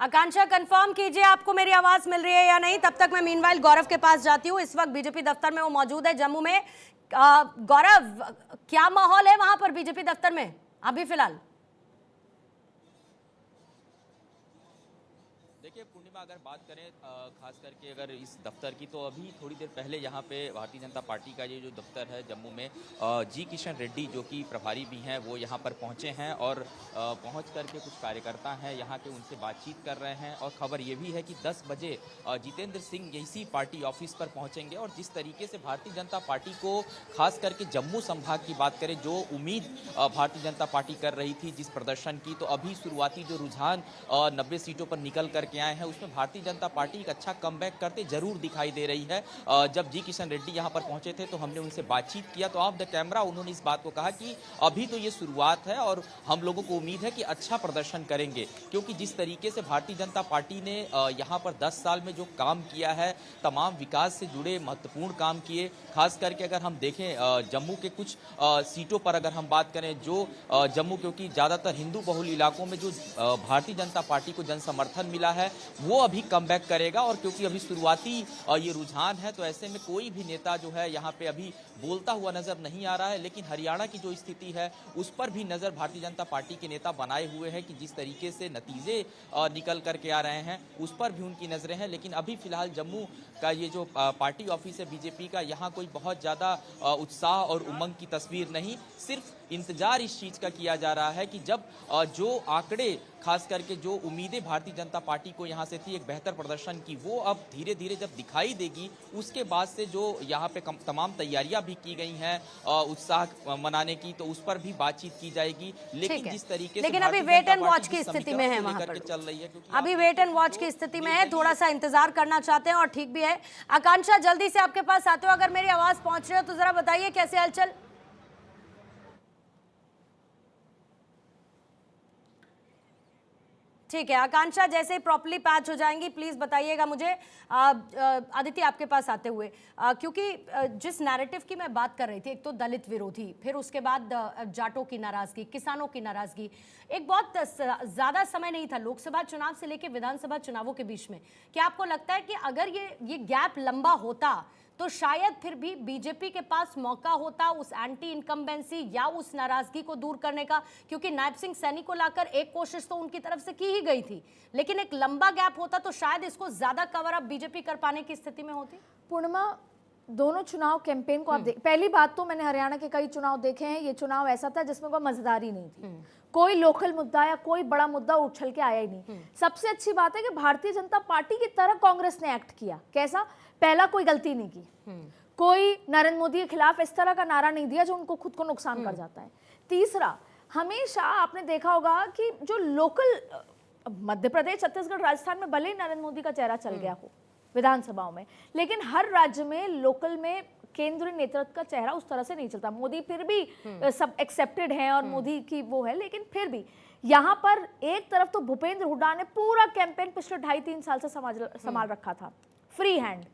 आकांक्षा confirm कीजिए आपको मेरी आवाज मिल रही है या नहीं। तब तक मैं मीनवाइल गौरव के पास जाती हूँ। इस वक्त बीजेपी दफ्तर में वो मौजूद है जम्मू में। गौरव, क्या माहौल है वहां पर बीजेपी दफ्तर में अभी फिलहाल? देखिए पूर्णिमा, अगर बात करें खास करके अगर इस दफ्तर की, तो अभी थोड़ी देर पहले यहाँ पे भारतीय जनता पार्टी का ये जो दफ्तर है जम्मू में, जी किशन रेड्डी जो कि प्रभारी भी हैं वो यहाँ पर पहुँचे हैं और पहुँच करके कुछ कार्यकर्ता हैं यहाँ के, उनसे बातचीत कर रहे हैं। और खबर ये भी है कि 10 बजे जितेंद्र सिंह इसी पार्टी ऑफिस पर पहुँचेंगे। और जिस तरीके से भारतीय जनता पार्टी को खास करके जम्मू संभाग की बात करें, जो उम्मीद भारतीय जनता पार्टी कर रही थी जिस प्रदर्शन की, तो अभी शुरुआती जो रुझान 90 सीटों पर निकल करके आए हैं उसमें भारतीय जनता पार्टी एक अच्छा कमबैक करते जरूर दिखाई दे रही है। जब जी किशन रेड्डी यहां पर पहुंचे थे तो हमने उनसे बातचीत किया, तो ऑफ द कैमरा उन्होंने इस बात को कहा कि अभी तो ये शुरुआत है और हम लोगों को उम्मीद है कि अच्छा प्रदर्शन करेंगे, क्योंकि जिस तरीके से भारतीय जनता पार्टी ने यहां पर 10 साल में जो काम किया है, तमाम विकास से जुड़े महत्वपूर्ण काम किए। खास करके अगर हम देखें जम्मू के कुछ सीटों पर अगर हम बात करें, जो जम्मू क्योंकि ज़्यादातर हिंदू बहुल इलाकों में जो भारतीय जनता पार्टी को जन समर्थन मिला है वो अभी कमबैक करेगा। और क्योंकि अभी शुरुआती ये रुझान है, तो ऐसे में कोई भी नेता जो है यहाँ पे अभी बोलता हुआ नजर नहीं आ रहा है। लेकिन हरियाणा की जो स्थिति है उस पर भी नजर भारतीय जनता पार्टी के नेता बनाए हुए हैं कि जिस तरीके से नतीजे निकल करके आ रहे हैं उस पर भी उनकी नजरें हैं। लेकिन अभी फिलहाल जम्मू का ये जो पार्टी ऑफिस है बीजेपी का, यहाँ कोई बहुत ज्यादा उत्साह और उमंग की तस्वीर नहीं, सिर्फ इंतजार इस चीज का किया जा रहा है कि जब जो आंकड़े खास करके जो उम्मीदें भारतीय जनता पार्टी को यहाँ से थी एक बेहतर प्रदर्शन की, वो अब धीरे धीरे जब दिखाई देगी, उसके बाद से जो यहाँ पे तमाम तैयारियां भी की गई हैं उत्साह मनाने की, तो उस पर भी बातचीत की जाएगी। लेकिन जिस तरीके से अभी वेट एंड वॉच की स्थिति में है वहां पर चल रही है, अभी वेट एंड वॉच की स्थिति में है, थोड़ा सा इंतजार करना चाहते हैं और ठीक भी है। आकांक्षा, जल्दी से आपके पास आते हो, अगर मेरी आवाज पहुंच रही हो तो जरा बताइए कैसे हलचल। ठीक है आकांक्षा, जैसे ही प्रॉपर्ली पैच हो जाएंगी प्लीज बताइएगा मुझे। आदित्य, आपके पास आते हुए, क्योंकि जिस नैरेटिव की मैं बात कर रही थी, एक तो दलित विरोधी, फिर उसके बाद जाटों की नाराजगी, किसानों की नाराजगी, एक बहुत ज्यादा समय नहीं था लोकसभा चुनाव से लेकर विधानसभा चुनावों के बीच में। क्या आपको लगता है कि अगर ये गैप लंबा होता तो शायद फिर भी बीजेपी के पास मौका होता उस एंटी इनकम्बेंसी या उस नाराजगी को दूर करने का? क्योंकि नायब सिंह सैनी को लाकर एक कोशिश तो उनकी तरफ से की ही गई थी, लेकिन एक लंबा गैप होता तो शायद इसको ज्यादा कवर अप बीजेपी कर पाने की स्थिति में होती। पूर्णिमा, दोनों चुनाव कैंपेन को आप पहली बात तो मैंने हरियाणा के कई चुनाव देखे हैं, ये चुनाव ऐसा था जिसमें कोई मजेदारी नहीं थी, कोई लोकल मुद्दा या कोई बड़ा मुद्दा उछल के आया ही नहीं। सबसे अच्छी बात है कि भारतीय जनता पार्टी की तरह कांग्रेस ने एक्ट किया। कैसा? पहला, कोई गलती नहीं की, कोई नरेंद्र मोदी के खिलाफ इस तरह का नारा नहीं दिया जो उनको खुद को नुकसान कर जाता है। तीसरा, हमेशा आपने देखा होगा कि जो लोकल मध्य प्रदेश, छत्तीसगढ़, राजस्थान में भले ही नरेंद्र मोदी का चेहरा चल गया हो विधानसभाओं में, लेकिन हर राज्य में लोकल में केंद्रीय नेतृत्व का चेहरा उस तरह से नहीं चलता। मोदी फिर भी सब एक्सेप्टेड है और मोदी की वो है, लेकिन फिर भी यहाँ पर एक तरफ तो भूपेंद्र हुड्डा ने पूरा कैंपेन पिछले 2.5-3 साल से संभाल रखा था, फ्री हैंड।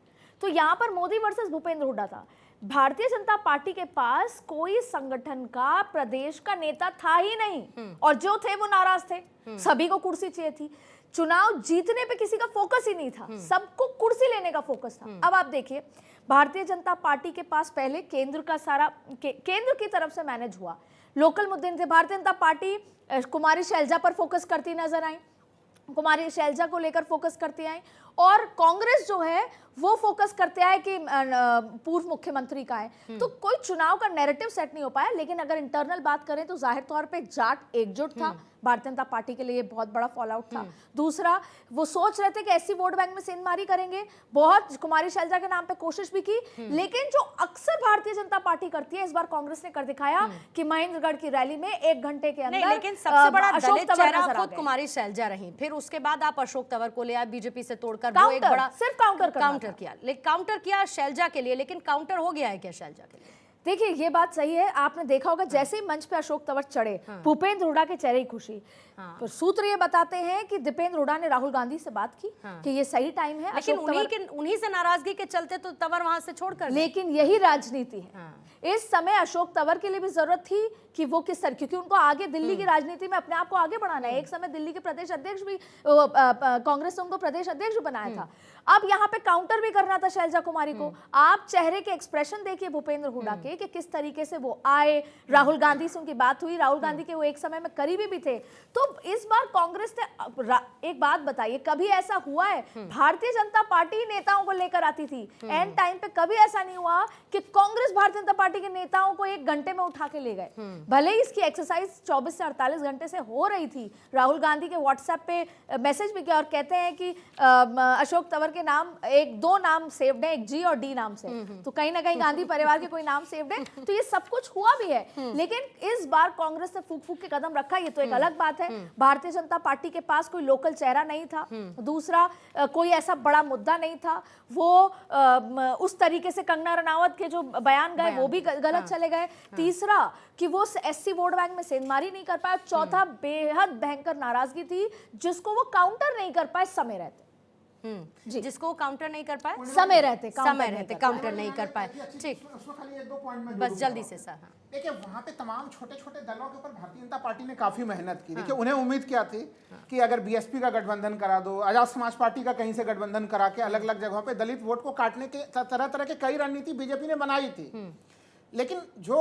तो यहाँ पर मोदी वर्सेस भूपेंद्र हुड्डा था। भारतीय जनता पार्टी के पास कोई संगठन का, प्रदेश का नेता था ही नहीं, और जो थे वो नाराज थे, सभी को कुर्सी चाहिए थी। चुनाव जीतने पे किसी का फोकस ही नहीं था, सबको कुर्सी लेने का फोकस था। अब आप देखिए, भारतीय जनता पार्टी के पास पहले केंद्र का सारा केंद्र की तरफ से मैनेज हुआ, लोकल मुद्दे थे। भारतीय जनता पार्टी कुमारी शैलजा पर फोकस करती नजर आई, कुमारी शैलजा को लेकर फोकस करती आई, और कांग्रेस जो है वो फोकस करते आए कि पूर्व मुख्यमंत्री का है। तो कोई चुनाव का नैरेटिव सेट नहीं हो पाया। लेकिन अगर इंटरनल बात करें तो जाहिर तौर पे जाट एकजुट था, भारतीय जनता पार्टी के लिए बहुत बड़ा फॉल आउट था। दूसरा, वो सोच रहे थे कि ऐसी वोट बैंक में सेंधमारी करेंगे, बहुत कुमारी शैलजा के नाम पे कोशिश भी की, लेकिन जो अक्सर भारतीय जनता पार्टी करती है, इस बार कांग्रेस ने कर दिखाया कि महेंद्रगढ़ की रैली में 1 घंटे के अंदर, लेकिन सबसे बड़ा दलित चेहरा खुद कुमारी शैलजा रही, फिर उसके बाद आप अशोक तंवर को ले आए बीजेपी से तोड़कर, वो एक बड़ा सिर्फ काउंटर किया, लेकिन काउंटर किया शैलजा के लिए, लेकिन काउंटर हो गया है क्या शैलजा के लिए? देखिए ये बात सही है, आपने देखा होगा जैसे ही मंच पे अशोक तंवर चढ़े, भूपेंद्र हुड्डा के चेहरे की खुशी। तो सूत्र ये बताते हैं कि दीपेंद्र हुड्डा ने राहुल गांधी से बात की कि ये सही टाइम है। लेकिन अशोक तंवर उन्हीं से नाराजगी के चलते तो तंवर वहां से छोड़कर, लेकिन यही राजनीति है। इस समय अशोक तंवर के लिए भी जरूरत थी कि वो किस तरह, क्योंकि उनको आगे दिल्ली की राजनीति में अपने आप को आगे बढ़ाना है। एक समय दिल्ली के प्रदेश अध्यक्ष भी, कांग्रेस ने उनको प्रदेश अध्यक्ष भी बनाया था। अब यहाँ पे काउंटर भी करना था शैलजा कुमारी को। आप चेहरे के एक्सप्रेशन देखिए भूपेंद्र हुड्डा के कि किस तरीके से वो आए, राहुल गांधी से उनकी बात हुई, राहुल गांधी के वो एक समय में करीबी भी थे। तो इस बार कांग्रेस ने, एक बात बताइए, कभी ऐसा हुआ है? भारतीय जनता पार्टी नेताओं को लेकर आती थी, एंड टाइम पे कभी ऐसा नहीं हुआ कि कांग्रेस भारतीय जनता पार्टी के नेताओं को 1 घंटे में उठा के ले गए। भले ही इसकी एक्सरसाइज 24 से 48 घंटे से हो रही थी। राहुल गांधी के व्हाट्सएप पे मैसेज भी किया और कहते हैं कि अशोक तंवर के नाम 1-2 नाम सेव्ड है, एक जी और डी नाम से, तो कहीं ना कहीं गांधी परिवार के कोई नाम सेव्ड है। तो ये सब कुछ हुआ भी है, लेकिन इस बार कांग्रेस ने फूक फूक के कदम रखा, ये तो एक अलग बात है। भारतीय जनता पार्टी के पास कोई लोकल चेहरा नहीं था। दूसरा, कोई ऐसा बड़ा मुद्दा नहीं था। वो उस तरीके से कंगना रनावत के जो बयान गए वो भी गलत चले गए। तीसरा कि वो एससी वोट बैंक में सेंधमारी नहीं कर पाया। चौथा, बेहद भयंकर नाराजगी थी जिसको वो काउंटर नहीं कर पाए समय रहते। जिसको काउंटर नहीं कर पाए, समय रहते काउंटर नहीं कर पाए। ठीक, उसमें खाली 1-2 पॉइंट में बस जल्दी से सर। हाँ, देखिए वहाँ पे तमाम छोटे छोटे दलों के ऊपर भारतीय जनता पार्टी ने काफी मेहनत की। देखिए उन्हें उम्मीद क्या थी कि अगर बीएसपी का गठबंधन करा दो, आजाद समाज पार्टी का कहीं से गठबंधन करा के अलग अलग जगहों पे दलित वोट को काटने के तरह तरह के कई रणनीति बीजेपी ने बनाई थी। लेकिन जो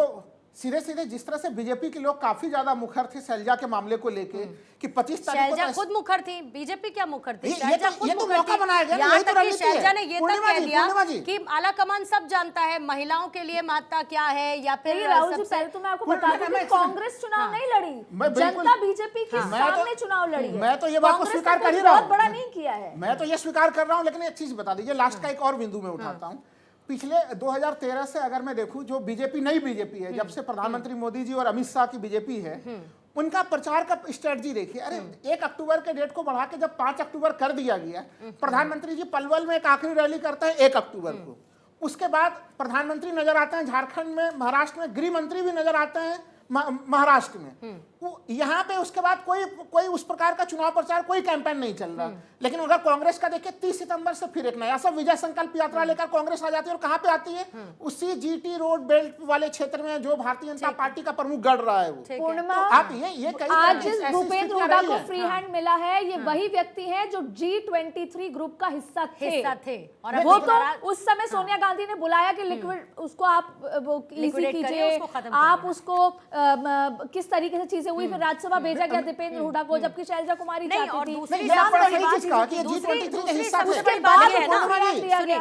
सीधे सीधे जिस तरह से बीजेपी के लोग काफी ज्यादा मुखर थे शैलजा के मामले को लेके कि 25 तारीख को शैलजा खुद मुखर थी, बीजेपी क्या मुखर थी? ये शैलजा खुद ये तो मुखर मौका थी। बनाया गया ना, यहाँ यही तो तक कि रणनीति है। शैलजा ने ये तक पूर्णिमा कह जी, दिया पूर्णिमा जी। कि आला कमान सब जानता है महिलाओं के लिए महत्ता क्या है, या फिर राहुल जी सबसे पहले तो मैं आपको बता दूं कि कांग्रेस चुनाव नहीं लड़ी, मैं बिल्कुल- जनता बीजेपी के मैं तो- सामने चुनाव लड़ी है। मैं तो ये बात को कांग्रेस ने स्वीकार कर ही कुछ रहा बहुत हूं। बड़ा नहीं किया है। मैं तो ये स्वीकार कर रहा हूं, लेकिन एक चीज बता दीजिए, लास्ट का एक और बिंदु में उठाता हूं। पिछले 2013 से अगर मैं देखूं, जो बीजेपी नई बीजेपी है, जब से प्रधानमंत्री मोदी जी और अमित शाह की बीजेपी है, उनका प्रचार का स्ट्रेटजी देखिए। अरे 1 अक्टूबर के डेट को बढ़ा के जब 5 अक्टूबर कर दिया गया, प्रधानमंत्री जी पलवल में एक आखिरी रैली करते हैं 1 अक्टूबर को। उसके बाद प्रधानमंत्री नजर आते हैं झारखंड में, महाराष्ट्र में गृह मंत्री भी नजर आते हैं महाराष्ट्र में। यहाँ पे उसके बाद कोई उस प्रकार का चुनाव प्रचार, कोई कैंपेन नहीं चल रहा। लेकिन अगर कांग्रेस का देखिए 30 सितंबर से फिर एक नया सब विजय संकल्प यात्रा लेकर कांग्रेस आ जाती है। और कहाँ पे आती है? उसी जीटी रोड बेल्ट वाले क्षेत्र में जो भारतीय जनता पार्टी का प्रमुख गढ़ रहा है वो। पूर्णिमा, तो आप ये कई आज ऐसी जिस भूपेंद्र स्थितियां हुड्डा रही को हैं। फ्री हैंड मिला है, ये वही व्यक्ति है जो G23 ग्रुप का हिस्सा थे। और वो तो उस समय सोनिया गांधी ने बुलाया कि लिक्विड उसको आप वो इजी Liquidate करिए, कीजिए, उसको खत्म आप करिए। उसको किस तरीके से चीजें हुई, फिर राज्यसभा भेजा गया दीपेंद्र हुड्डा को, जबकि शैलजा कुमारी नहीं, चाहती और थी। दूसरी नहीं, बात आपने बड़ी सही बात चीज कहा कि ये दूसरी- G23 के दूसरी हिस्सा थे। सबसे उसके बड़ी बाद बात ये है ना, पूर्णिमा जी, सुनिए,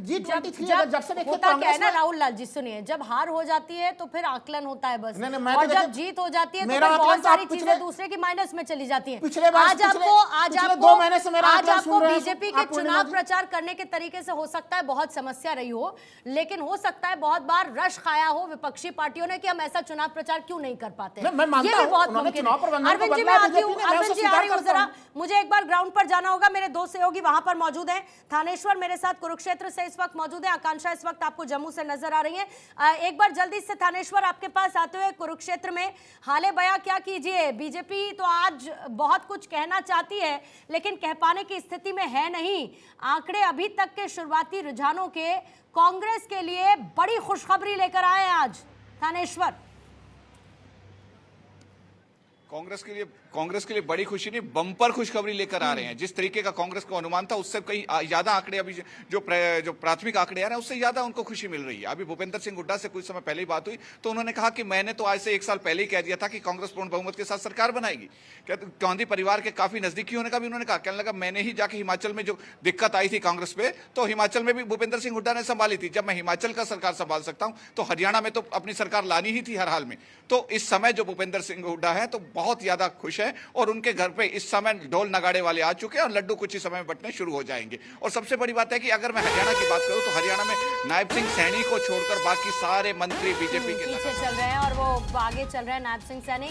G23 जब से देखिए होता क्या है ना कांग्रेस राहुल लाल जी, सुनिए, जब हार हो जाती है तो फिर आकलन होता है बस, नहीं, मैं और तो जब देखिए, जीत हो जाती है तो मेरा फिर आकलन बहुत तो आप सारी पिछले- चीजें दूसरे की माइनस में चली जाती हैं। पिछले बार- आज पिछले- पिछले आपको 2 महीने से मेरा आज आकलन आपको सुन रहे हैं बीजेपी आप, के पूर्णिमा चुनाव जी। प्रचार करने के तरीके से हो सकता है बहुत समस्या रही हो, लेकिन हो सकता है बहुत बार रश खाया हो विपक्षी पार्टियों ने कि हम ऐसा चुनाव प्रचार क्यों नहीं कर पाते। मैं मानता ये भी हूं, बहुत उन्होंने मुमकिन चुनाव है। प्रबंधन को अरविंद जी, बदला मैं है आती हूँ, बीजेपी ने, मैं अरविंद उसे जी आ रही हूँ स्वीकार जरा, करता मुझे एक बार ग्राउंड पर जाना होगा। मेरे 2 सहयोगी वहां पर मौजूद हैं। थानेश्वर मेरे साथ कुरुक्षेत्र से इस वक्त मौजूद है, आकांक्षा इस वक्त आपको जम्मू से नजर आ रही है। एक बार जल्दी से थानेश्वर आपके पास आते हुए, कुरुक्षेत्र में हाले बया क्या कीजिए? बीजेपी तो आज बहुत कुछ कहना चाहती है लेकिन कह पाने की स्थिति में है नहीं। आंकड़े अभी तक के शुरुआती रुझानों के कांग्रेस के लिए बड़ी खुशखबरी लेकर आए आज थानेश्वर। कांग्रेस के लिए बड़ी खुशी नहीं, बम्पर खुशखबरी लेकर आ रहे हैं। जिस तरीके का कांग्रेस को अनुमान था उससे कहीं ज्यादा आंकड़े, अभी जो प्राथमिक आंकड़े आ रहे हैं उससे ज्यादा उनको खुशी मिल रही है। अभी भूपेंद्र सिंह हुड्डा से कुछ समय पहले ही बात हुई तो उन्होंने कहा कि मैंने तो आज से 1 साल पहले ही कह दिया था कि कांग्रेस पूर्ण बहुमत के साथ सरकार बनाएगी। गांधी परिवार के काफी नजदीकी होने का भी उन्होंने कहा। कहने लगा मैंने ही जाके हिमाचल में जो दिक्कत आई थी कांग्रेस पे, तो हिमाचल में भी भूपेंद्र सिंह हुड्डा ने संभाली थी। जब मैं हिमाचल का सरकार संभाल सकता हूं तो हरियाणा में तो अपनी सरकार लानी ही थी हर हाल में। तो इस समय जो भूपेंद्र सिंह हुड्डा है तो बहुत ज्यादा खुश है और उनके घर पे इस समय ढोल नगाड़े वाले आ चुके हैं और लड्डू कुछ ही समय में बंटने शुरू हो जाएंगे। और सबसे बड़ी बात है कि अगर मैं हरियाणा की बात करूं तो हरियाणा में नायब सिंह सैनी को छोड़कर बाकी सारे मंत्री बीजेपी के पीछे चल रहे हैं और वो आगे चल रहे हैं नायब सिंह सैनी।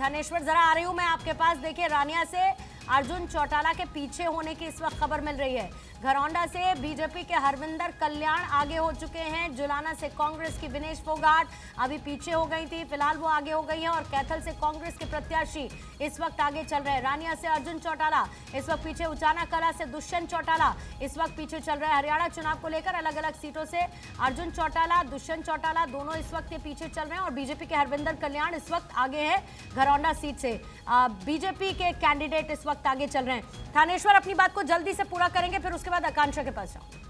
थानेश्वर जरा आ रही हूं मैं आपके पास। देखिए, रानिया से अर्जुन चौटाला के पीछे होने की इस वक्त खबर मिल रही है। घरौंडा से बीजेपी के हरविंदर कल्याण आगे हो चुके हैं। जुलाना से कांग्रेस की विनेश फोगाट अभी पीछे हो गई थी, फिलहाल वो आगे हो गई हैं। और कैथल से कांग्रेस के प्रत्याशी इस वक्त आगे चल रहे हैं। रानिया से अर्जुन चौटाला इस वक्त पीछे, उचाना कला से दुष्यंत चौटाला इस वक्त पीछे चल रहे हैं। हरियाणा चुनाव को लेकर अलग अलग सीटों से अर्जुन चौटाला, दुष्यंत चौटाला दोनों इस वक्त ये पीछे चल रहे हैं। और बीजेपी के हरविंदर कल्याण इस वक्त आगे है घरौंडा सीट से। बीजेपी के कैंडिडेट इस वक्त आगे चल रहे हैं। थानेश्वर अपनी बात को जल्दी से पूरा करेंगे, फिर उसके बाद आकांक्षा के पास जाओ।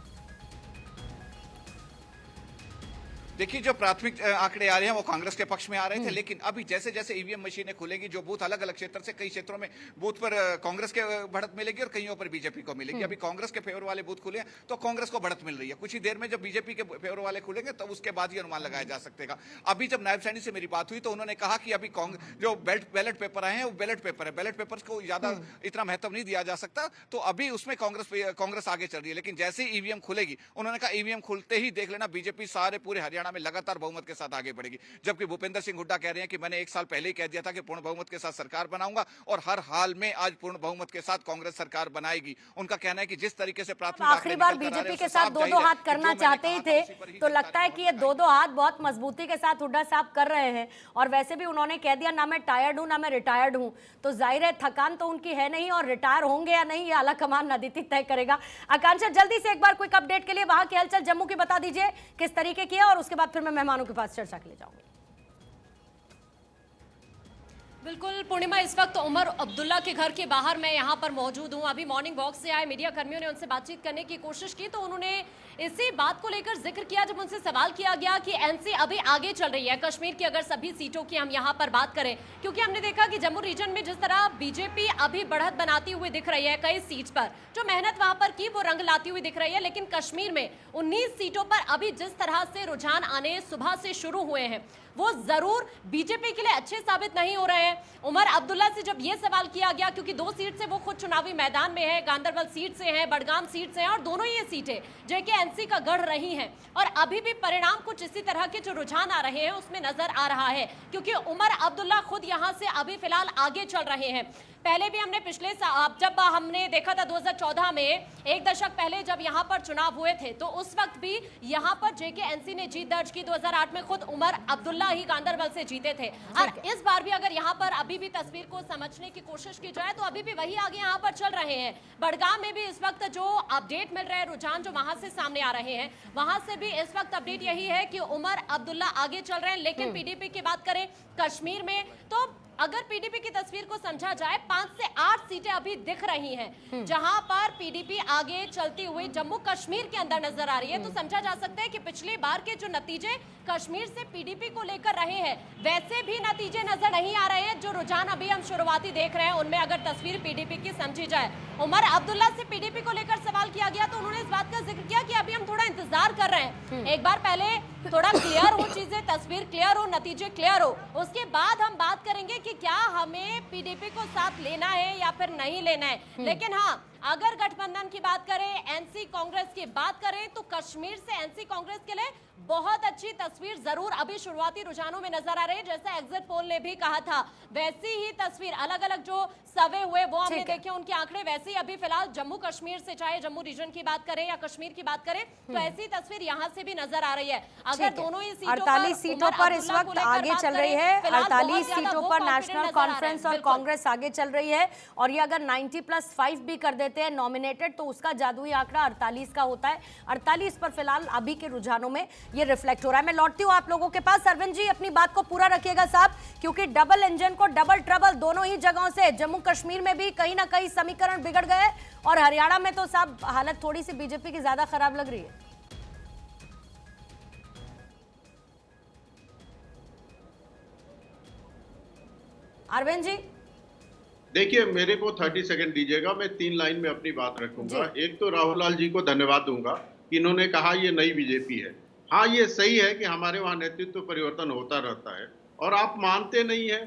देखिए, जो प्राथमिक आंकड़े आ रहे हैं वो कांग्रेस के पक्ष में आ रहे थे, लेकिन अभी जैसे जैसे ईवीएम मशीनें खुलेगी, जो बूथ अलग अलग क्षेत्र से, कई क्षेत्रों में बूथ पर कांग्रेस के बढ़त मिलेगी और कईयों पर बीजेपी को मिलेगी। अभी कांग्रेस के फेवर वाले बूथ खुले हैं तो कांग्रेस को बढ़त मिल रही है। कुछ ही देर में जब बीजेपी के फेवर वाले खुलेंगे तब उसके बाद ही अनुमान लगाया जा सकेगा। अभी जब नायब सैनी से मेरी बात हुई तो उन्होंने कहा कि अभी जो बैलेट पेपर आए हैं वो बैलेट पेपर है, बैलेट पेपर्स को ज्यादा इतना महत्व नहीं दिया जा सकता, तो अभी उसमें कांग्रेस आगे चल रही है। लेकिन जैसे ही ईवीएम खुलेगी, उन्होंने कहा ईवीएम खुलते ही देख लेना बीजेपी सारे पूरे हरियाणा में लगातार बहुमत के साथ आगे बढ़ेगी। जबकि भूपेंद्र सिंह हुड्डा कह रहे हैं कि मैंने एक साल पहले ही कह दिया था कि पूर्ण बहुमत के साथ सरकार बनाऊंगा और हर हाल में आज पूर्ण बहुमत के साथ कांग्रेस सरकार बनाएगी। उनका कहना है कि जिस तरीके से प्राथमिक आखिरी बार बीजेपी के साथ दो दो हाथ करना चाहते ही थे, तो लगता है कि ये दो दो हाथ बहुत मजबूती के साथ हुड्डा साहब कर रहे हैं। और वैसे भी उन्होंने कह दिया ना मैं टायर्ड हूं ना मैं रिटायर्ड हूं, तो जाहिर है थकान तो उनकी है नहीं, और रिटायर होंगे या नहीं ये आला कमान अदिति तय करेगा। आकांक्षा जल्दी से एक बार क्विक अपडेट के लिए वहां की हलचल जम्मू की बता दीजिए किस तरीके की है, और उसके बाद फिर मैं मेहमानों के पास चर्चा के लिए जाऊंगी। बिल्कुल पूर्णिमा, इस वक्त उमर अब्दुल्ला के घर के बाहर मैं यहाँ पर मौजूद हूँ। अभी मॉर्निंग वॉक से आए मीडिया कर्मियों ने उनसे बातचीत करने की कोशिश की तो उन्होंने इसी बात को लेकर जिक्र किया जब उनसे सवाल किया गया कि एनसी अभी आगे चल रही है कश्मीर की, अगर सभी सीटों की हम यहाँ पर बात करें, क्योंकि हमने देखा कि जम्मू रीजन में जिस तरह बीजेपी अभी बढ़त बनाती हुई दिख रही है कई सीट पर, जो मेहनत वहां पर की वो रंग लाती हुई दिख रही है। लेकिन कश्मीर में 19 सीटों पर अभी जिस तरह से रुझान आने सुबह से शुरू हुए हैं वो जरूर बीजेपी के लिए अच्छे साबित नहीं हो रहे हैं। उमर अब्दुल्ला से जब ये सवाल किया गया, क्योंकि 2 सीट से वो खुद चुनावी मैदान में है, गांधरबल सीट से हैं, बडगाम सीट से हैं, और दोनों ये सीटें जो कि एनसी का गढ़ रही हैं, और अभी भी परिणाम कुछ इसी तरह के जो रुझान आ रहे हैं उसमें नजर आ रहा है, क्योंकि उमर अब्दुल्ला खुद यहां से अभी फिलहाल आगे चल रहे हैं। पहले भी हमने पिछले जब हमने देखा था 2014 में, एक दशक पहले जब यहां पर चुनाव हुए थे, तो उस वक्त भी यहां पर जेकेएनसी ने जीत दर्ज की। 2008 में खुद उमर अब्दुल्ला ही गांधरबल से जीते थे। और इस बार भी अगर यहां पर अभी भी तस्वीर को समझने की कोशिश की जाए तो अभी भी वही आगे यहां पर चल रहे हैं। बडगाम में भी इस वक्त जो अपडेट मिल रहा है, रुझान जो वहां से सामने आ रहे हैं, वहां से भी इस वक्त अपडेट यही है कि उमर अब्दुल्ला आगे चल रहे हैं। लेकिन पीडीपी की बात करें कश्मीर में, तो अगर पीडीपी की तस्वीर को समझा जाए 5 से 8 सीटें अभी दिख रही हैं जहां पर पीडीपी आगे चलती हुई जम्मू कश्मीर के अंदर नजर आ रही है। तो समझा जा सकता है कि पिछली बार के जो नतीजे कश्मीर से पीडीपी को लेकर रहे हैं वैसे भी नतीजे नजर नहीं आ रहे हैं। जो रुझान अभी हम शुरुआती देख रहे हैं उनमें अगर तस्वीर पीडीपी की समझी जाए, उमर अब्दुल्ला से पीडीपी को लेकर सवाल किया गया तो उन्होंने इस बात का जिक्र किया कि अभी हम थोड़ा इंतजार कर रहे हैं, एक बार पहले थोड़ा क्लियर हो चीजें, तस्वीर क्लियर हो, नतीजे क्लियर हो, उसके बाद हम बात करेंगे कि क्या हमें पीडीपी को साथ लेना है या फिर नहीं लेना है। लेकिन हाँ, अगर गठबंधन की बात करें, एनसी कांग्रेस की बात करें, तो कश्मीर से एनसी कांग्रेस के लिए बहुत अच्छी तस्वीर जरूर अभी शुरुआती रुझानों में नजर आ रही है। जैसा एग्जिट पोल ने भी कहा था वैसी ही तस्वीर, अलग अलग जो सर्वे हुए वो हमने देखे, उनके आंकड़े वैसे ही अभी फिलहाल जम्मू कश्मीर से, चाहे जम्मू रीजन की बात करें या कश्मीर की बात करें, तो ऐसी तस्वीर यहां से भी नजर आ रही है। अगर दोनों ही 48 सीटों पर इस वक्त आगे चल रही है, 48 सीटों पर नेशनल कॉन्फ्रेंस और कांग्रेस आगे चल रही है। और ये अगर 90+5 भी कर देते हैं नॉमिनेटेड तो उसका जादुई आंकड़ा 48 का होता है। 48 पर फिलहाल अभी के रुझानों में ये रिफ्लेक्ट हो रहा है। मैं लौटती हूँ आप लोगों के पास। अरविंद जी अपनी बात को पूरा रखिएगा साहब, क्योंकि डबल इंजन को डबल ट्रबल दोनों ही जगहों से, जम्मू कश्मीर में भी कहीं ना कहीं समीकरण बिगड़ गए और हरियाणा में तो साहब हालत थोड़ी सी बीजेपी की ज्यादा खराब लग रही है। अरविंद जी देखिए, मेरे को 30 सेकंड दीजिएगा, मैं 3 लाइन में अपनी बात रखूंगा। एक तो राहुल लाल जी को धन्यवाद दूंगा कि इन्होंने कहा ये नई बीजेपी है। हाँ, ये सही है कि हमारे वहां नेतृत्व परिवर्तन होता रहता है और आप मानते नहीं है।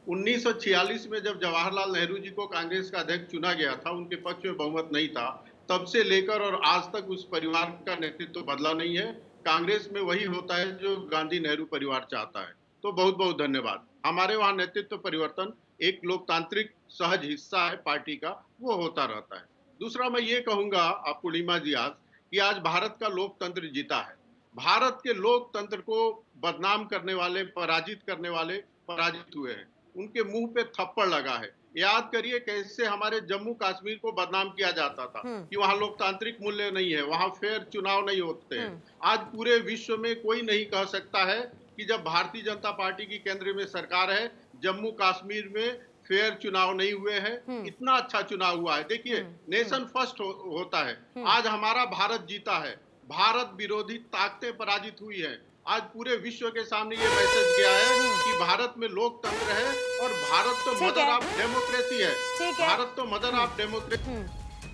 1946 में जब जवाहरलाल नेहरू जी को कांग्रेस का अध्यक्ष चुना गया था, उनके पक्ष में बहुमत नहीं था, तब से लेकर और आज तक उस परिवार का नेतृत्व बदला नहीं है। कांग्रेस में वही होता है जो गांधी नेहरू परिवार चाहता है। तो बहुत बहुत धन्यवाद। हमारे वहां नेतृत्व परिवर्तन एक लोकतांत्रिक सहज हिस्सा है पार्टी का, वो होता रहता है। दूसरा मैं ये कहूंगा आप पूर्णिमा जी आज कि आज भारत का लोकतंत्र जीता है। भारत के लोकतंत्र को बदनाम करने वाले, पराजित करने वाले पराजित हुए हैं। उनके मुंह पे थप्पड़ लगा है। याद करिए कैसे हमारे जम्मू कश्मीर को बदनाम किया जाता था कि वहां लोकतांत्रिक मूल्य नहीं है, वहां फेयर चुनाव नहीं होते हैं। आज पूरे विश्व में कोई नहीं कह सकता है कि जब भारतीय जनता पार्टी की केंद्र में सरकार है, जम्मू कश्मीर में फेयर चुनाव नहीं हुए हैं। इतना अच्छा चुनाव हुआ है। देखिए नेशन फर्स्ट होता है। आज हमारा भारत जीता है। भारत विरोधी ताकतें पराजित हुई है। आज पूरे विश्व के सामने ये मैसेज गया है कि भारत में लोकतंत्र है और भारत तो मदर ऑफ डेमोक्रेसी है। भारत तो मदर ऑफ डेमोक्रेसी।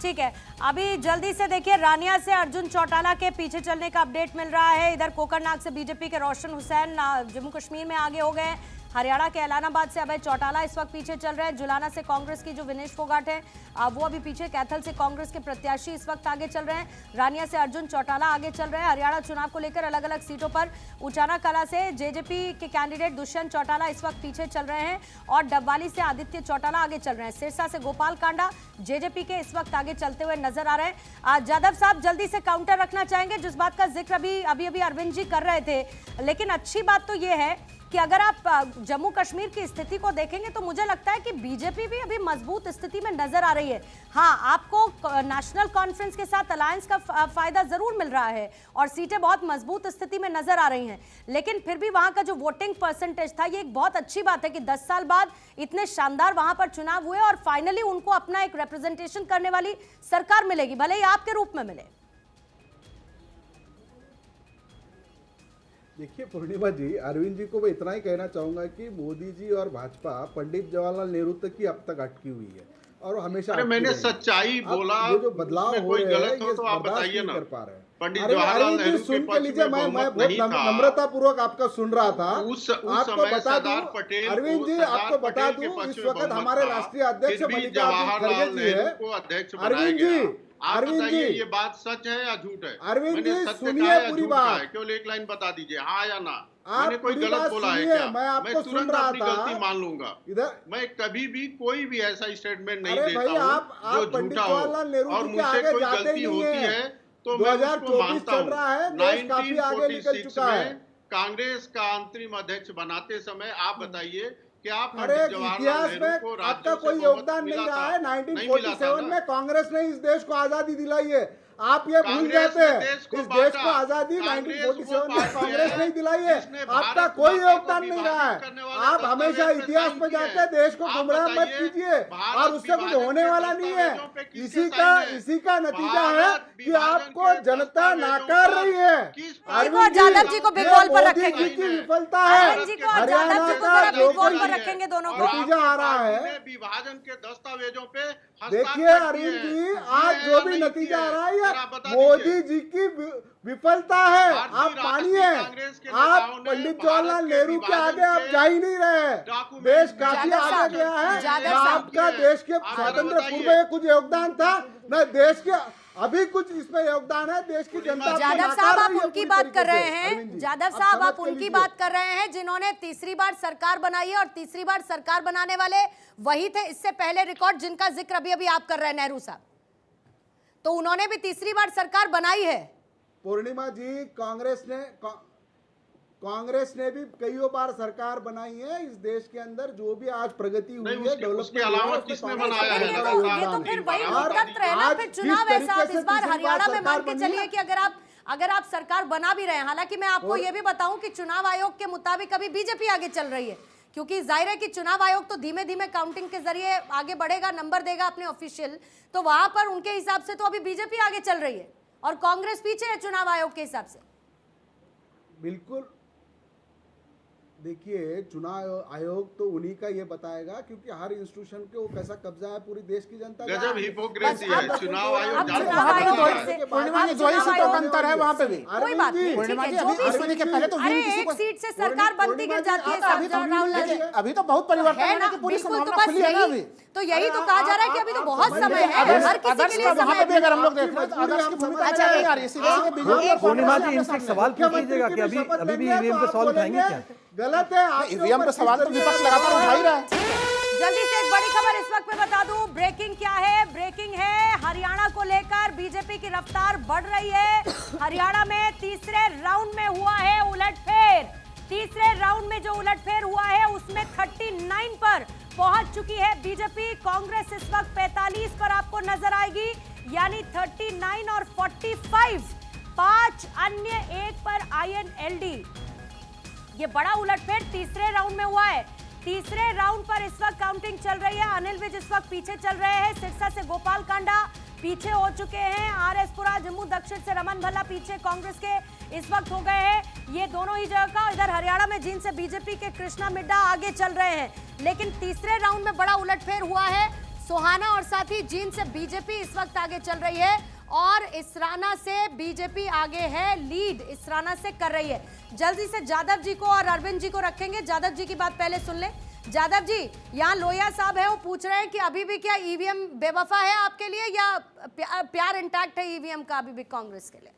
ठीक है, अभी जल्दी से देखिए रानिया से अर्जुन चौटाला के पीछे चलने का अपडेट मिल रहा है। इधर कोकरनाग से बीजेपी के रोशन हुसैन जम्मू कश्मीर में आगे हो गए। हरियाणा के ऐलानाबाद से अभय चौटाला इस वक्त पीछे चल रहे हैं। जुलाना से कांग्रेस की जो विनेश फोगाट है वो अभी पीछे। कैथल से कांग्रेस के प्रत्याशी इस वक्त आगे चल रहे हैं। रानिया से अर्जुन चौटाला आगे चल रहे हैं। हरियाणा चुनाव को लेकर अलग अलग सीटों पर उचाना कला से जेजेपी के कैंडिडेट दुष्यंत चौटाला इस वक्त पीछे चल रहे हैं और डबवाली से आदित्य चौटाला आगे चल रहे हैं। सिरसा से गोपाल कांडा जेजेपी के इस वक्त आगे चलते हुए नजर आ रहे हैं। जाधव साहब जल्दी से काउंटर रखना चाहेंगे जिस बात का जिक्र अभी अरविंद जी कर रहे थे, लेकिन अच्छी बात तो ये है कि अगर आप जम्मू कश्मीर की स्थिति को देखेंगे तो मुझे लगता है कि बीजेपी भी अभी मजबूत स्थिति में नजर आ रही है। हाँ, आपको नेशनल कॉन्फ्रेंस के साथ अलायंस का फायदा जरूर मिल रहा है और सीटें बहुत मजबूत स्थिति में नजर आ रही हैं, लेकिन फिर भी वहां का जो वोटिंग परसेंटेज था, ये एक बहुत अच्छी बात है कि 10 साल बाद इतने शानदार वहां पर चुनाव हुए और फाइनली उनको अपना एक रिप्रेजेंटेशन करने वाली सरकार मिलेगी, भले ही आपके रूप में मिले। देखिए पूर्णिमा जी, अरविंद जी को मैं इतना ही कहना चाहूंगा कि मोदी जी और भाजपा पंडित जवाहरलाल नेहरू तक की अब तक अटकी हुई है और हमेशा अरे मैंने सच्चाई बोला। ये जो बदलाव हो रहे हैं हो तो आप बताइए ना। कर पा रहे हैं। पंडित जवाहरलाल नेहरू सुन के लीजिए, मैं बहुत नम्रता पूर्वक आपका सुन रहा था। आपको बता दूं अरविंद जी, आपको बता दूं इस वक्त हमारे राष्ट्रीय अध्यक्ष मल्लिकार्जुन खड़गे जी है। अरविंद जी ये बात सच है या झूठ है? अरविंद जी सुनिए पूरी बात, केवल एक लाइन बता दीजिए, हाँ या ना। आप मैंने कोई गलत बोला है क्या? मैं आपको सुन रहा था, गलती मान लूंगा। इधर मैं कभी भी कोई भी ऐसा स्टेटमेंट नहीं अरे देता भाई, हूँ आप जो झूठा हो और मुझसे कोई गलती होती है तो मैं उसको मानता हूँ। 1946 में कांग्रेस का अंतरिम अध्यक्ष बनाते समय आप बताइए क्या अरे इतिहास में आपका कोई योगदान नहीं रहा है। 1947 में कांग्रेस ने इस देश को आजादी दिलाई है। आप ये भूल जाते हैं, इस देश को आजादी 1947 में कांग्रेस नहीं दिलाई है। आपका कोई योगदान नहीं रहा है। आप हमेशा इतिहास में जाते हैं, देश को गुमराह मत कीजिए और उससे कुछ होने वाला नहीं है। इसी का नतीजा है कि आपको जनता नाकार रही है। जाधव जी को बिगोल पर रखेंगे, की विफलता है। हरियाणा का बिगोल पर रखेंगे दोनों को। नतीजा आ रहा है विभाजन के दस्तावेजों पे। देखिए अरविंद जी, आज जो भी नतीजा आ रहा है मोदी जी की विफलता है। आप मानिए, आप पंडित जवाहरलाल नेहरू के आगे आप जा ही नहीं रहे। देश काफी आगे गया है। आपका देश के स्वतंत्र पूर्व कुछ योगदान था न देश के अभी कुछ इसमें योगदान है। देश की जनता। जाधव साहब आप उनकी बात कर रहे हैं, जाधव साहब आप उनकी बात कर रहे हैं जिन्होंने तीसरी बार सरकार बनाई है और तीसरी बार सरकार बनाने वाले वही थे इससे पहले रिकॉर्ड जिनका जिक्र अभी आप कर रहे हैं, नेहरू साहब। तो उन्होंने भी तीसरी बार सरकार बनाई है। पूर्णिमा जी, कांग्रेस ने भी कई बार सरकार बनाई है इस देश के अंदर। जो भी आज प्रगति हुई है, डेवलपमेंट अलावा किसने बनाया है? ये तो फिर वही लोकतंत्र है ना। फिर चुनाव ऐसा इस बार हरियाणा में मान के चलिए कि अगर आप सरकार बना भी रहे हैं, हालांकि मैं आपको ये भी बताऊं कि चुनाव आयोग के मुताबिक अभी बीजेपी आगे चल रही है, क्योंकि जाहिर है कि चुनाव आयोग तो धीमे धीमे काउंटिंग के जरिए आगे बढ़ेगा, नंबर देगा अपने ऑफिशियल, तो वहां पर उनके हिसाब से तो अभी बीजेपी आगे चल रही है और कांग्रेस पीछे है चुनाव आयोग के हिसाब से। बिल्कुल, देखिए चुनाव आयोग तो उन्हीं का ये बताएगा, क्योंकि हर इंस्टीट्यूशन के वो कैसा कब्जा है पूरी देश की जनता का। गजब हिपोक्रेसी है। चुनाव आयोग जो ही सीटों का अंतर है वहाँ पे भी कोई बात नहीं, अभी के पहले तो एक सीट से सरकार बनती गिर जाती है। अभी तो बहुत परिवर्तन है ना, पूरी संभावना खुली है ना अभी। तो यही तो कहा जा रहा है कि अभी तो बहुत समय है, हर किसी के लिए समय है। अगर हम लोग देख रहे हैं तो आदर्श की भूमिका अच्छा है। पूर्णिमा जी, इनसे सवाल पूछ लीजिएगा कि अभी भी ईवीएम पे सवाल उठाएंगे क्या? गलत है। ईवीएम पे सवाल तो विपक्ष लगातार उठा ही रहा है। जल्दी से एक बड़ी खबर इस वक्त मैं बता दूं, ब्रेकिंग क्या है? ब्रेकिंग है, हरियाणा को लेकर बीजेपी की रफ्तार बढ़ रही है। हरियाणा में तीसरे राउंड में हुआ है उलटफेर। तीसरे राउंड में जो उलटफेर हुआ है उसमें 39 पर पहुंच चुकी है बीजेपी। कांग्रेस इस वक्त 45 पर आपको नजर आएगी, यानी 39 और 45, 5 अन्य 1 पर INLD। ये बड़ा उलटफेर तीसरे राउंड में हुआ है। तीसरे राउंड पर इस वक्त काउंटिंग चल रही है। अनिल विज इस वक्त पीछे चल रहे हैं, सिरसा से गोपाल कांडा पीछे हो चुके हैं, RS-पुरा जम्मू दक्षिण से रमन भल्ला पीछे कांग्रेस के इस वक्त हो गए हैं। ये दोनों ही जगह का। इधर हरियाणा में जींद से बीजेपी के कृष्णा मिड्डा आगे चल रहे हैं, लेकिन तीसरे राउंड में बड़ा उलटफेर हुआ है। सोहाना और साथ ही जींद से बीजेपी इस वक्त आगे चल रही है और इसराना से बीजेपी आगे है, लीड इसराना से कर रही है। जल्दी से जादव जी को और अरविंद जी को रखेंगे। जादव जी की बात पहले सुन ले। जादव जी, यहाँ लोहिया साहब है, वो पूछ रहे हैं कि अभी भी क्या ईवीएम बेवफा है आपके लिए या प्यार इंटैक्ट है ईवीएम का अभी भी कांग्रेस के लिए?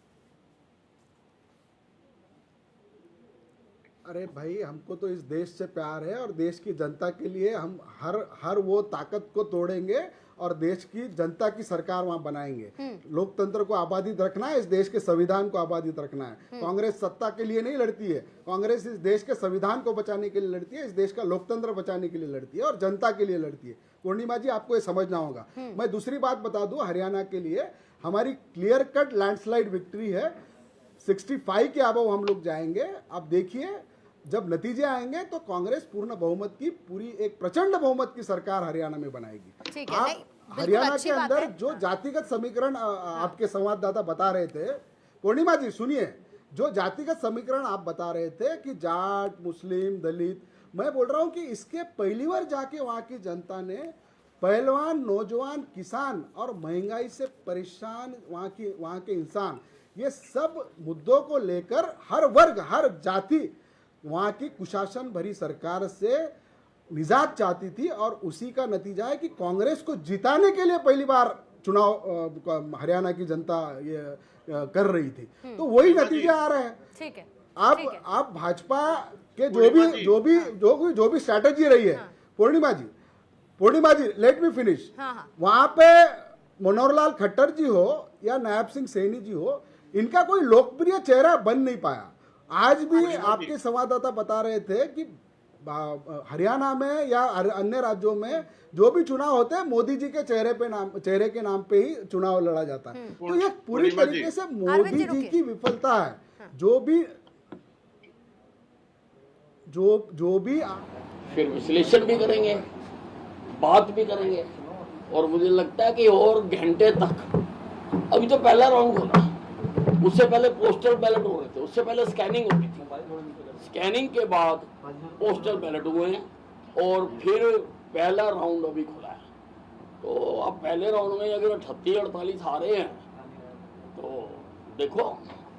अरे भाई, हमको तो इस देश से प्यार है और देश की जनता के लिए हम हर वो ताकत को तोड़ेंगे और देश की जनता की सरकार वहां बनाएंगे। लोकतंत्र को आबादित रखना है, इस देश के संविधान को आबादित रखना है। कांग्रेस सत्ता के लिए नहीं लड़ती है, कांग्रेस इस देश के संविधान को बचाने के लिए लड़ती है, इस देश का लोकतंत्र बचाने के लिए लड़ती है और जनता के लिए लड़ती है। पूर्णिमा जी, आपको ये समझना होगा। मैं दूसरी बात बता दूं, हरियाणा के लिए हमारी क्लियर कट लैंडस्लाइड विक्ट्री है। 65 के अबव हम लोग जाएंगे। अब देखिए, जब नतीजे आएंगे तो कांग्रेस पूर्ण बहुमत की, पूरी एक प्रचंड बहुमत की सरकार हरियाणा में बनाएगी। ठीक है, आप हरियाणा के अंदर जो जातिगत समीकरण आपके संवाददाता बता रहे थे, पूर्णिमा जी सुनिए, जो जातिगत समीकरण आप बता रहे थे कि जाट, मुस्लिम, दलित, मैं बोल रहा हूं कि इसके पहली बार जाके वहां की जनता ने पहलवान, नौजवान, किसान और महंगाई से परेशान वहां के इंसान, ये सब मुद्दों को लेकर हर वर्ग, हर जाति वहां की कुशासन भरी सरकार से निजात चाहती थी और उसी का नतीजा है कि कांग्रेस को जिताने के लिए पहली बार चुनाव हरियाणा की जनता ये कर रही थी। तो वही नतीजे आ रहे हैं। ठीक है। आप भाजपा के जो भी स्ट्रैटेजी रही है, पूर्णिमा जी लेट मी फिनिश। वहां पे मनोहर लाल खट्टर जी हो या नायब सिंह सैनी जी हो, इनका कोई लोकप्रिय चेहरा बन नहीं पाया। आज भी आपके संवाददाता बता रहे थे कि हरियाणा में या अन्य राज्यों में जो भी चुनाव होते हैं, मोदी जी के चेहरे के नाम पे ही चुनाव लड़ा जाता है। तो ये पूरी तरीके से मोदी जी की विफलता है। जो भी फिर विश्लेषण भी करेंगे, बात भी करेंगे और मुझे लगता है कि और घंटे तक, अभी तो पहला राउंड होगा, उससे पहले पोस्टल बैलेट हो रहे थे, उससे पहले स्कैनिंग होती थी, स्कैनिंग के बाद पोस्टल बैलेट हुए हैं और फिर पहला राउंड अभी खुला है। तो अब पहले राउंड में अगर 38-48 हारे हैं तो देखो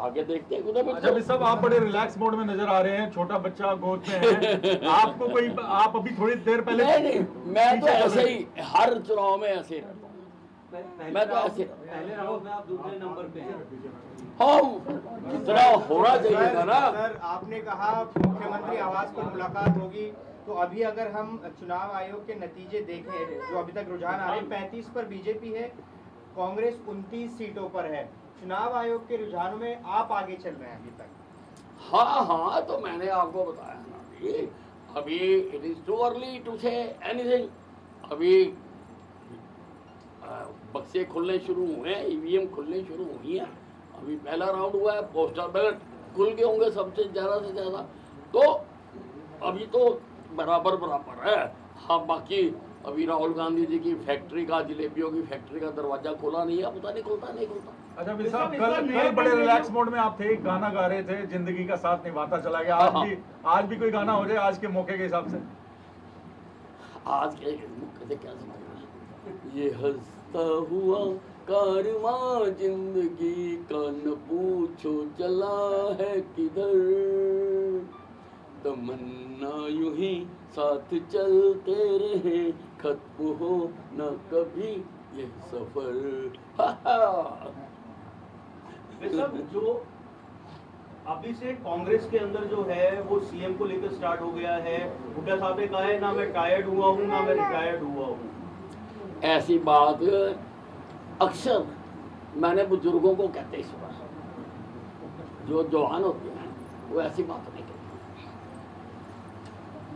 आगे देखते हैं। अच्छा, सब आप बड़े रिलैक्स मोड में नजर आ रहे हैं, छोटा बच्चा गोद में है। आपको कोई, आप अभी थोड़ी देर पहले नहीं, मैं तो ऐसे ही हर चुनाव में ऐसे रहता हूँ। मैं तो ऐसे पहले राउंड में आप दूसरे नंबर पे हैं। जितना होना चाहिए था ना। सर, आपने कहा मुख्यमंत्री आवास पर मुलाकात होगी, तो अभी अगर हम चुनाव आयोग के नतीजे देखें, जो अभी तक रुझान आ रहे हैं, 35 पर बीजेपी है, कांग्रेस 29 सीटों पर है। चुनाव आयोग के रुझानों में आप आगे चल रहे हैं अभी तक। हाँ, तो मैंने आपको बताया ना, अभी it is too early to say anything. अभी बक्से खुलने शुरू हुए हैं, ईवीएम खुलने शुरू हुई हैं। अभी पहला राउंड हुआ है, पोस्टल बैलेट खुल गए होंगे सबसे ज़्यादा से ज़्यादा। तो अभी तो बराबर है। हाँ, बाकी अभी राहुल गांधी जी की फैक्ट्री का, जलेबियों की फैक्ट्री का दरवाजा खोला नहीं है, पता नहीं खुलता नहीं खुलता। अच्छा मिस साहब, कल बड़े रिलैक्स मोड में आप थे, गाना गा रहे थे, जिंदगी का साथ निभाता चला गया। आज भी कोई गाना हो जाए आज के मौके के हिसाब से? आज के मौके से क्या समझना, ये हंसता हुआ कारवां जिंदगी का न पूछो चला है किधर, तमन्ना यूं ही साथ चलते रहे, खत्म हो न कभी ये सफर। जो अभी से कांग्रेस के अंदर जो है वो सीएम को लेकर स्टार्ट हो गया है। हुड्डा साहब ने कहा है ना मैं टायर्ड हुआ हूँ ना मैं रिटायर्ड हुआ हूँ। ऐसी बात अक्सर मैंने बुजुर्गों को कहते ही सुना, जो जवान होते हैं वो ऐसी बात नहीं कहते।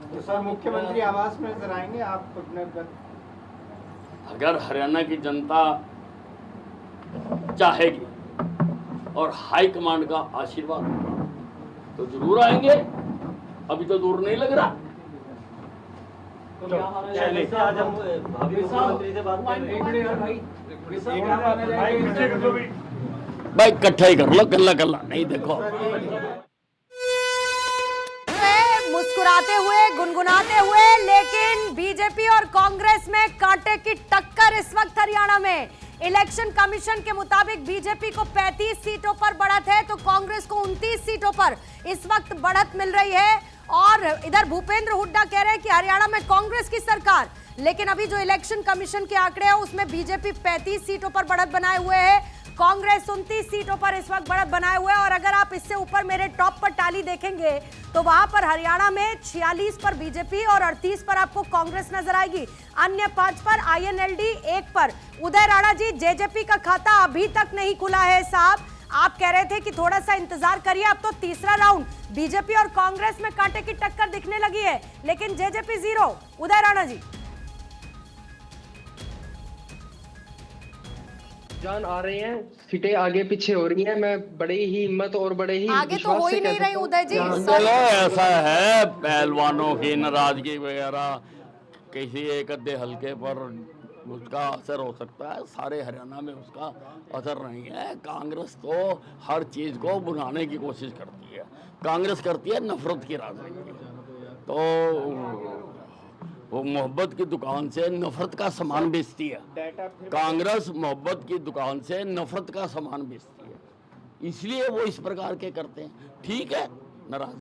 तो सर मुख्यमंत्री आवास में नजर आएंगे आप अपने? अगर हरियाणा की जनता चाहेगी और हाई कमांड का आशीर्वाद होगा तो जरूर आएंगे, अभी तो दूर नहीं लग रहा। आज हम भाभी मुख्यमंत्री से बात कर रहे हैं। भाई इकट्ठा ही कर लो, कल्ला कल्ला नहीं। देखो मुस्कुराते हुए गुनगुनाते हुए, लेकिन बीजेपी और कांग्रेस में कांटे की टक्कर इस वक्त हरियाणा में। इलेक्शन कमीशन के मुताबिक बीजेपी को 35 सीटों पर बढ़त है तो कांग्रेस को 29 सीटों पर इस वक्त बढ़त मिल रही है। और इधर भूपेंद्र हुड्डा कह रहे हैं कि हरियाणा में कांग्रेस की सरकार, लेकिन अभी जो इलेक्शन कमीशन के आंकड़े हैं उसमें बीजेपी 35 सीटों पर बढ़त बनाए हुए है, कांग्रेस 29 सीटों पर इस वक्त बढ़त बनाए हुए हैं। और अगर आप इससे ऊपर मेरे टॉप पर टाली देखेंगे तो वहां पर हरियाणा में 46 पर बीजेपी और 38 पर आपको कांग्रेस नजर आएगी, अन्य 5 पर आईएनएलडी, 1 पर। उदय राणा जी, जेजेपी का खाता अभी तक नहीं खुला है साहब, आप कह रहे थे कि थोड़ा सा इंतजार करिए, अब तो तीसरा राउंड बीजेपी और कांग्रेस में कांटे की टक्कर दिखने लगी है, लेकिन जेजेपी 0। उदय राणा जी, जान आ रहे हैं, सीटें आगे पीछे हो रही हैं, मैं बड़े ही हिम्मत और बड़े ही आगे तो हो ही नहीं रही उदय जी। चलो ऐसा है, पहलवानों की नाराजगी वगैरह किसी एक अद्धे हल्के पर उसका असर हो सकता है, सारे हरियाणा में उसका असर नहीं है। कांग्रेस तो हर चीज़ को बुझाने की कोशिश करती है, कांग्रेस करती है नफरत की राजनीति। तो वो मोहब्बत की दुकान से नफरत का सामान बेचती है, कांग्रेस मोहब्बत की दुकान से नफरत का सामान बेचती है, इसलिए वो इस प्रकार के करते हैं। ठीक है, नाराज